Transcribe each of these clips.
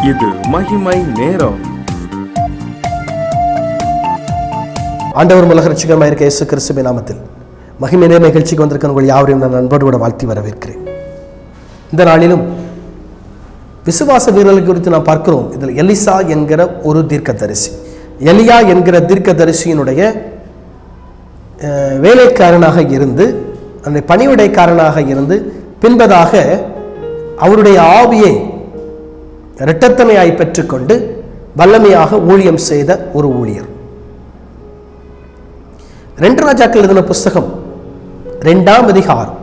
இது மகிமை நேரம். ஆண்டவர் உலக ரட்சகருமாய் இருக்க இயேசு கிறிஸ்துவின் நாமத்தில் மகிமை நேர நிகழ்ச்சிக்கு வந்திருக்க உங்கள் யாவரையும் நான் நண்பரோடு வாழ்த்தி வரவேற்கிறேன். இந்த நாளிலும் விசுவாச வீரர்கள் குறித்து நாம் பார்க்கிறோம். இதில் எலிசா என்கிற ஒரு தீர்க்கதரிசி, எலியா என்கிற தீர்க்கதரிசியினுடைய வேலைக்காரனாக இருந்து, அந்த பணிவிடைக்காரனாக இருந்து, பின்பதாக அவருடைய ஆவியை இரட்டத்தமையாய் பெற்றுக்கொண்டு வல்லமையாக ஊழியம் செய்த ஒரு ஊழியர். 2 ராஜாக்கள் எழுதின புஸ்தகம் 2ஆம் அதிகாரம்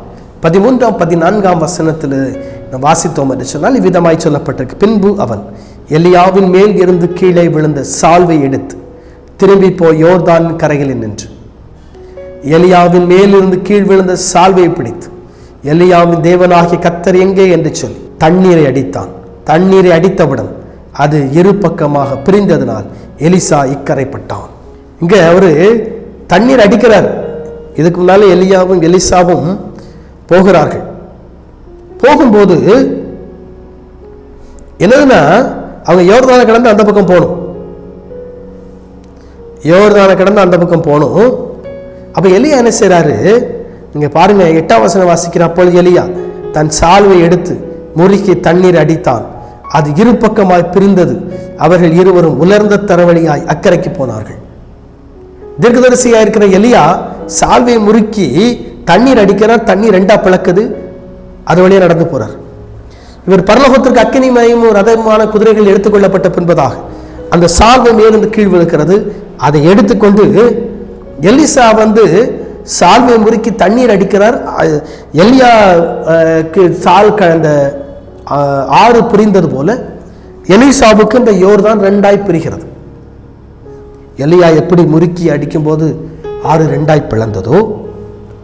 13ஆம் 14ஆம் வசனத்தில் வாசித்தோம் என்று சொன்னால் இவ்விதமாய் சொல்லப்பட்டிருக்கு. பின்பு அவன் எலியாவின் மேல் இருந்து கீழே விழுந்த சால்வை எடுத்து திரும்பி போய் யோர்தான் கரையில் நின்று எலியாவின் மேலிருந்து கீழ் விழுந்த சால்வையை பிடித்து எலியாவின் தேவனாகிய கர்த்தர் எங்கே என்று சொல்லி தண்ணீரை அடித்தான். தண்ணீரை அடித்தவுடன் அது இரு பக்கமாக பிரிந்ததினால் எலிசா இக்கரைப்பட்டான். இங்க அவரு தண்ணீர் அடிக்கிறார். இதுக்கு முன்னால எலியாவும் எலிசாவும் போகிறார்கள். போகும்போது என்னதுன்னா, அவங்க யோர்தானை கடந்து அந்த பக்கம் போகணும். யோர்தானை கடந்து அந்த பக்கம் போகணும். அப்ப எலியா என்ன செய்யறாரு, நீங்க பாருங்க 8ஆம் வசனம் வாசிக்கிற. அப்பொழுது எலியா தன் சால்வை எடுத்து முறுக்கி தண்ணீர் அடித்தான், அது இரு பக்கமாய் பிரிந்தது. அவர்கள் இருவரும் உலர்ந்த தரவழியாய் அக்கறைக்கு போனார்கள். தீர்க்கதரிசியா இருக்கிற எலியா சால்வை முறுக்கி தண்ணீர் அடிக்கிறார். தண்ணீர் 2ஆ பிளக்குது. அது வழியா நடந்து போறார். இவர் பரலோகத்திற்கு அக்கினிமயமும் ரதமான குதிரைகள் எடுத்துக்கொள்ளப்பட்ட பின்பதாக அந்த சால்வை மேலிருந்து கீழ் விழுக்கிறது. அதை எடுத்துக்கொண்டு எலிசா சால்வை முறுக்கி தண்ணீர் அடிக்கிறார். எலியாக்கு அந்த ஆறு பிரிந்தது போல எலிசாவுக்கு இந்த யோர்தான் 2ஆய் பிரிகிறது. எலியா எப்படி முறுக்கி அடிக்கும் போது ஆறு 2ஆய் பிளந்ததோ,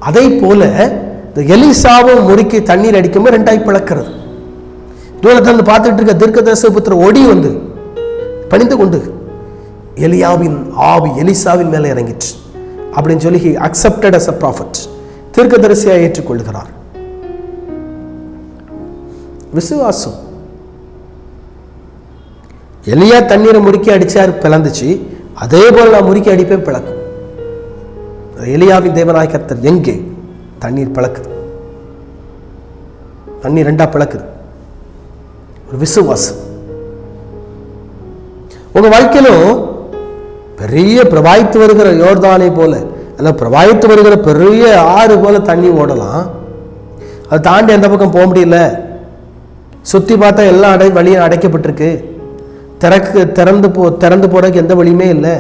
அதை போல எலிசாவும் முறுக்கி தண்ணீர் அடிக்கும்போது 2ஆய் பிளக்கிறது. தூரத்தில் பார்த்துட்டு இருக்க தீர்க்கதரிசி புத்திர ஓடி பணிந்து கொண்டு எலியாவின் ஆவி எலிசாவின் மேலே இறங்கிற்று அப்படின்னு சொல்லி he accepted as a prophet, தீர்க்கதரிசியாக ஏற்றுக்கொள்கிறார். விசுவாசம். எலியா தண்ணீரை முறுக்கி அடிச்சார், பிளந்துச்சு. அதே போல நான் முறுக்கி அடிப்பேன், பிளக்கும். எலியாவின் தேவனாய் கர்த்தர் எங்கே? தண்ணீர் பிளக்குது. தண்ணீர் 2ஆ பிளக்குது. ஒரு விசுவாசம். உங்க வாழ்க்கையிலும் பெரிய பிரவாகித்து வருகிற யோர்தானை போல, அல்ல பிரவாகித்து வருகிற பெரிய ஆறு போல தண்ணி ஓடலாம். அதை தாண்டி எந்த பக்கம் போக முடியல. சுற்றி பார்த்தா எல்லா வழியும் அடைக்கப்பட்டிருக்கு. திறந்து போறதுக்கு எந்த வழியுமே இல்லை.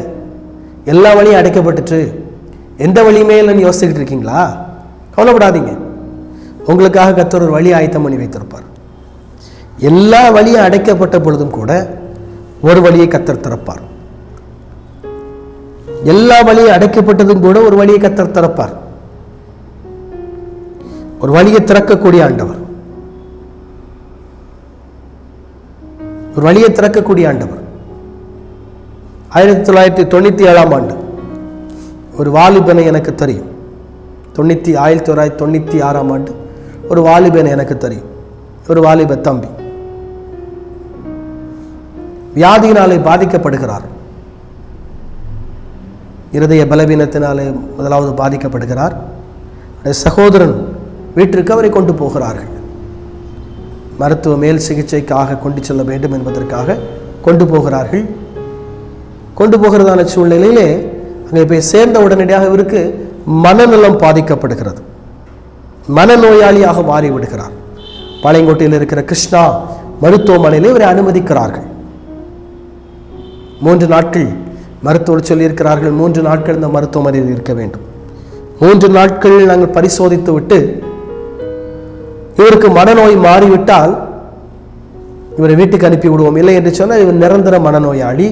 எல்லா வழியும் அடைக்கப்பட்டுச்சு. எந்த வழியுமே இல்லைன்னு யோசிச்சுக்கிட்டு இருக்கீங்களா? கவலைப்படாதீங்க. உங்களுக்காக கர்த்தர் ஒரு வழி ஆயத்தம் பண்ணி வைத்திருப்பார். எல்லா வழியும் அடைக்கப்பட்ட பொழுதும் கூட ஒரு வழியை கர்த்தர் திறப்பார். எல்லா வழியும் அடைக்கப்பட்டதும் கூட ஒரு வழியை கர்த்தர் திறப்பார். ஒரு வழியை திறக்கக்கூடிய ஆண்டவர், ஒரு வழியை திறக்கக்கூடிய ஆண்டவர். 1997ஆம் ஆண்டு ஒரு வாலிபனை எனக்கு தெரியும். 1996ஆம் ஆண்டு ஒரு வாலிபனை எனக்கு தெரியும். ஒரு வாலிப தம்பி வியாதியினாலே பாதிக்கப்படுகிறார். இருதய பலவீனத்தினாலே முதலாவது பாதிக்கப்படுகிறார். சகோதரன் வீட்டிற்கு அவரை கொண்டு போகிறார்கள். மருத்துவ மேல் சிகிச்சைக்காக கொண்டு செல்ல வேண்டும் என்பதற்காக கொண்டு போகிறார்கள். கொண்டு போகிறதான சூழ்நிலையிலே அங்கே போய் சேர்ந்த உடனடியாக இவருக்கு மனநலம் பாதிக்கப்படுகிறது. மனநோயாளியாக மாறிவிடுகிறார். பாளையங்கோட்டையில் இருக்கிற கிருஷ்ணா மருத்துவமனையிலே இவரை அனுமதிக்கிறார்கள். 3 நாட்கள் மருத்துவர் சொல்லியிருக்கிறார்கள். 3 நாட்கள் இந்த மருத்துவமனையில் இருக்க வேண்டும். 3 நாட்கள் நாங்கள் பரிசோதித்து விட்டு இவருக்கு மனநோய் மாறிவிட்டால் இவரை வீட்டுக்கு அனுப்பி விடுவோம். இல்லை என்று சொன்னால் இவர் நிரந்தர மனநோயாளி.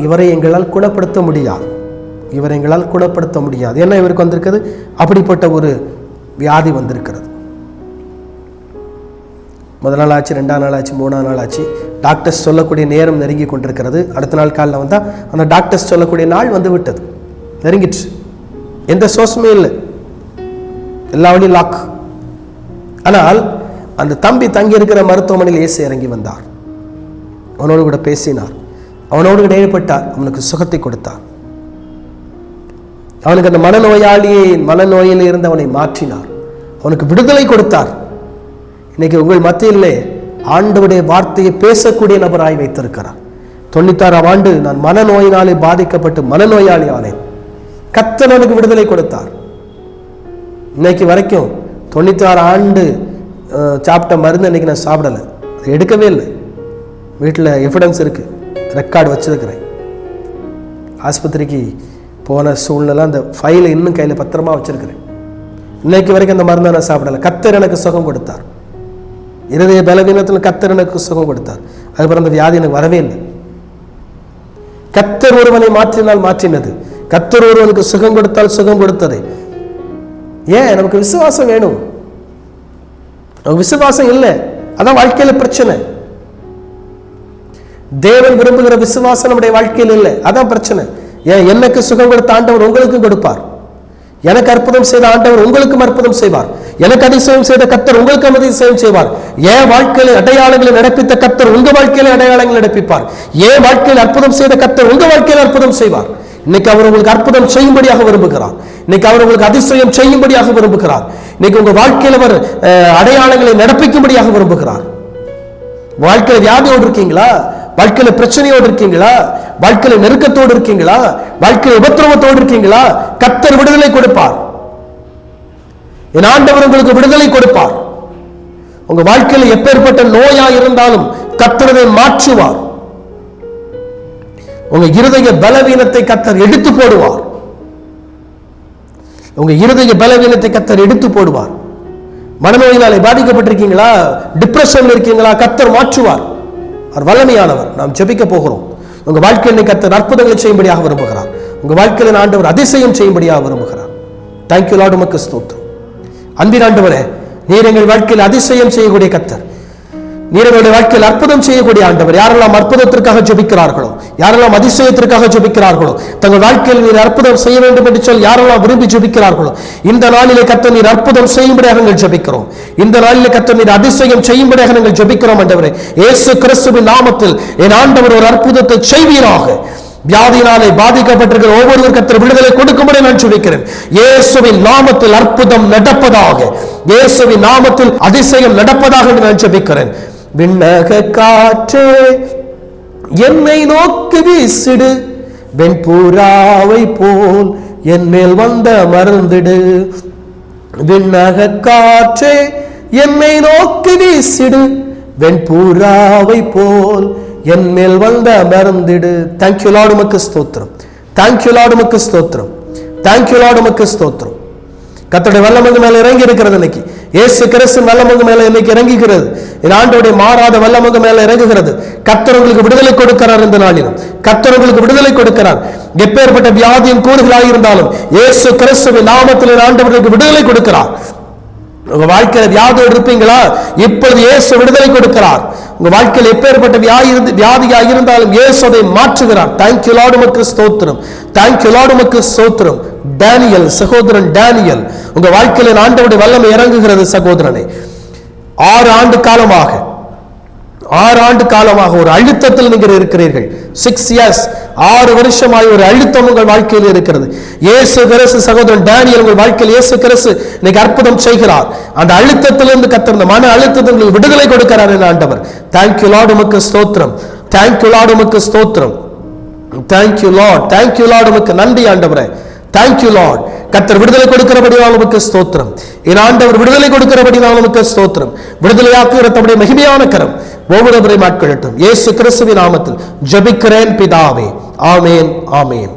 இவரை எங்களால் குணப்படுத்த முடியாது. ஏன்னா இவருக்கு வந்திருக்கிறது அப்படிப்பட்ட ஒரு வியாதி வந்திருக்கிறது. முதல் நாள் ஆச்சு, 2ஆம் நாள் ஆச்சு, 3ஆம் நாள் ஆச்சு. டாக்டர்ஸ் சொல்லக்கூடிய நேரம் நெருங்கி கொண்டிருக்கிறது. அடுத்த நாள் காலையில் வந்தால் அந்த டாக்டர்ஸ் சொல்லக்கூடிய நாள் வந்து விட்டது, நெருங்கிட்டு. எந்த சோர்ஸுமே இல்லை, எல்லா வழியும் லாக். ஆனால் அந்த தம்பி தங்கி இருக்கிற மருத்துவமனையில் இயேசு இறங்கி வந்தார். அவனோடு கூட பேசினார், அவனோடு கூட ஈடுபட்டார், அவனுக்கு சுகத்தை கொடுத்தார். அவனுக்கு அந்த மனநோயில் இருந்து அவனை மாற்றினார், அவனுக்கு விடுதலை கொடுத்தார். இன்னைக்கு உங்கள் மத்தியிலே ஆண்டவருடைய வார்த்தையை பேசக்கூடிய நபராய் வைத்திருக்கிறார். 96ஆம் ஆண்டு நான் மனநோயினாலே பாதிக்கப்பட்டு மனநோயாளி ஆனேன். கர்த்தர் எனக்கு விடுதலை கொடுத்தார். இன்னைக்கு வரைக்கும் 96 ஆண்டு சாப்பிட்ட மருந்து இன்னைக்கு நான் சாப்பிடலை, அது எடுக்கவே இல்லை. வீட்டில் எவிடன்ஸ் இருக்கு, ரெக்கார்டு வச்சிருக்கிறேன். ஆஸ்பத்திரிக்கு போன சூழ்நிலை அந்த ஃபைலை இன்னும் கையில் பத்திரமா வச்சிருக்கிறேன். இன்னைக்கு வரைக்கும் அந்த மருந்தை நான் சாப்பிடலை. கர்த்தர் எனக்கு சுகம் கொடுத்தார். இருதய பலவீனத்தில் கர்த்தர் எனக்கு சுகம் கொடுத்தார். அதுக்கப்புறம் அந்த வியாதி எனக்கு வரவே இல்லை. கர்த்தர் ஒருவனை மாற்றினால் மாற்றினது, கர்த்தர் ஒருவனுக்கு சுகம் கொடுத்தால் சுகம் கொடுத்தது. ஏன்? நமக்கு விசுவாசம் வேணும். நமக்கு விசுவாசம் இல்லை, அதான் வாழ்க்கையில பிரச்சனை. தேவன் விரும்புகிற விசுவாசம் நம்முடைய வாழ்க்கையில் இல்லை, அதான் பிரச்சனை. ஏன்? எனக்கு சுகம் கொடுத்த ஆண்டவர் உங்களுக்கும் கொடுப்பார். எனக்கு அற்புதம் செய்த ஆண்டவர் உங்களுக்கும் அற்புதம் செய்வார். எனக்கு அதிசயம் செய்த கர்த்தர் உங்களுக்கு அதிசயம் செய்வார். ஏன் வாழ்க்கையில் அடையாளங்களை நடப்பித்த கர்த்தர் உங்க வாழ்க்கையில அடையாளங்களை நடப்பிப்பார். ஏன் வாழ்க்கையில் அற்புதம் செய்த கர்த்தர் உங்க வாழ்க்கையில் அற்புதம் செய்வார். இன்னைக்கு அவர் உங்களுக்கு அற்புதம் செய்யும்படியாக விரும்புகிறார். இன்னைக்கு அவர் உங்களுக்கு அதிசயம் செய்யும்படியாக விரும்புகிறார். இன்னைக்கு உங்க வாழ்க்கையில் அவர் அடையாளங்களை நடப்பிக்கும்படியாக விரும்புகிறார். வாழ்க்கையில வியாதியோடு இருக்கீங்களா? வாழ்க்கையில பிரச்சனையோடு இருக்கீங்களா? வாழ்க்கையில நெருக்கத்தோடு இருக்கீங்களா? வாழ்க்கையில உபத்திரவத்தோடு இருக்கீங்களா? கர்த்தர் விடுதலை கொடுப்பார். என் ஆண்டவர் உங்களுக்கு விடுதலை கொடுப்பார். உங்க வாழ்க்கையில எப்பேற்பட்ட நோயா இருந்தாலும் கர்த்தரை மாற்றுவார். உங்க இருதய பலவீனத்தை கர்த்தர் எடுத்து போடுவார். உங்க இருதய பலவீனத்தை கர்த்தர் எடுத்து போடுவார். மனநோயினாலே பாதிக்கப்பட்டிருக்கீங்களா? டிப்ரெஷன்ல இருக்கீங்களா? கர்த்தர் மாற்றுவார். அவர் வல்லமையானவர். நாம் ஜெபிக்க போகிறோம். உங்க வாழ்க்கையில் கர்த்தர் அற்புதங்களை செய்யும்படியாக விரும்புகிறார். உங்க வாழ்க்கையில் ஆண்டவர் அதிசயம் செய்யும்படியாக விரும்புகிறார். தேங்க்யூ லார்ட், உமக்கு ஸ்தோத்திரம். அன்பின் ஆண்டவரே, நீர் எங்கள் வாழ்க்கையில் அதிசயம் செய்யக்கூடிய கர்த்தர், நீர் எங்களுடைய வாழ்க்கையில் அற்புதம் செய்யக்கூடிய ஆண்டவர். யாரெல்லாம் அற்புதத்திற்காக ஜெபிக்கிறார்களோ, யாரெல்லாம் அதிசயத்திற்காக ஜெபிக்கிறார்களோ, தங்கள் வாழ்க்கையில் நீர் அற்புதம் செய்ய வேண்டும் என்று சொல்லி யாரெல்லாம் விரும்பி ஜெபிக்கிறார்களோ, இந்த நாளிலே கர்த்தர் நீர் அற்புதம் செய்யும்படியாக நாங்கள் ஜெபிக்கிறோம். இந்த நாளிலே கர்த்தர் நீர் அதிசயம் செய்யும்படியாக நாங்கள் ஜெபிக்கிறோம். ஆண்டவரே, இயேசு கிறிஸ்துவின் நாமத்தில் என் ஆண்டவர் ஒரு அற்புதத்தை செய்வீராக. வியாதியினாலே பாதிக்கப்பட்டிருக்கிற ஒவ்வொருவர் கர்த்தர் விடுதலை கொடுக்கும்படி நான் ஜெபிக்கிறேன். இயேசுவின் நாமத்தில் அற்புதம் நடப்பதாக, இயேசுவின் நாமத்தில் அதிசயம் நடப்பதாக நான் ஜெபிக்கிறேன். விண்ணக காற்றே என்னை நோக்கி வீசிடு, வெண்புறாவை போல் என் மேல் வந்த மறந்திடு. விண்ணக காற்றே என்னை நோக்கி வீசிடு, வெண்புறாவை போல் என் மேல் வந்த மறந்திடு. தேங்க்யூ லார்ட், உமக்கு ஸ்தோத்திரம். தேங்க்யூ லார்ட், உமக்கு ஸ்தோத்திரம். தேங்க்யூ லார்ட், உமக்கு ஸ்தோத்திரம். கர்த்தருடைய வல்லமை மேல இறங்கி இருக்கிறது. இன்னைக்கு இயேசு கிறிஸ்து வல்லமை மேல இன்னைக்கு இறங்குகிறது. இந்த ஆண்டவருடைய மாறாத வல்லமை மேல இறங்குகிறது. கர்த்தர் உங்களுக்கு விடுதலை கொடுக்கிறார். இந்த நாளிலும் கர்த்தர் உங்களுக்கு விடுதலை கொடுக்கிறார். எப்பேற்பட்ட வியாதியின் கூறுகளாக இருந்தாலும் இயேசு கிறிஸ்துவின் நாமத்தில் ஆண்டவருக்கு விடுதலை கொடுக்கிறார். உங்க வாழ்க்கையில வியாதியோடு இருப்பீங்களா? இப்பொழுது இயேசு விடுதலை கொடுக்கிறார். உங்க வாழ்க்கையில் எப்பேற்பட்ட வியாதியாக இருந்தாலும் இயேசு அதை மாற்றுகிறார். தேங்க்யூ லார்ட், உமக்கு ஸ்தோத்திரம். தேங்க்யூ லார்ட், உமக்கு ஸ்தோத்திரம். டேனியல், சகோதரன் டேனியல், உங்க வாழ்க்கையில் ஆண்டவருடைய வல்லமை இறங்குகிறது. சகோதரனே, 6 ஆண்டு காலமாக ஒரு அழுத்தத்தில் நீங்கள் இருக்கிறீர்கள். 6 years, 6 வருஷமாய் ஒரு அழுத்தம் உங்கள் வாழ்க்கையில் இருக்கிறது. இயேசு கிறிஸ்து, சகோதரன் டேனியல், உங்கள் வாழ்க்கையில் இயேசு கிறிஸ்து இன்னைக்கு அற்புதம் செய்கிறார். அந்த அழுத்தத்திலிருந்து கர்த்தர் மன அழுத்தத்தில் விடுதலை கொடுக்கிறார் என் ஆண்டவர். தேங்க்யூ லார்ட், உமக்கு ஸ்தோத்திரம். தேங்க்யூ லார்ட், உமக்கு ஸ்தோத்திரம். தேங்க்யூ லார்ட், தேங்க்யூ லார்ட், உமக்கு நன்றி ஆண்டவரே. Thank you Lord. கர்த்தர் விடுதலை கொடுக்கிறபடியால் உமக்கு ஸ்தோத்திரம். என் ஆண்டவர் விடுதலை கொடுக்கிறபடியால் உமக்கு ஸ்தோத்திரம். விடுதலையாக்குகிற தம்முடைய மகிமையான கரம் ஒவ்வொருவரையும் ஆட்கொள்ளட்டும். இயேசு கிறிஸ்துவின் நாமத்தில் ஜெபிக்கிறேன் பிதாவே. ஆமேன், ஆமேன்.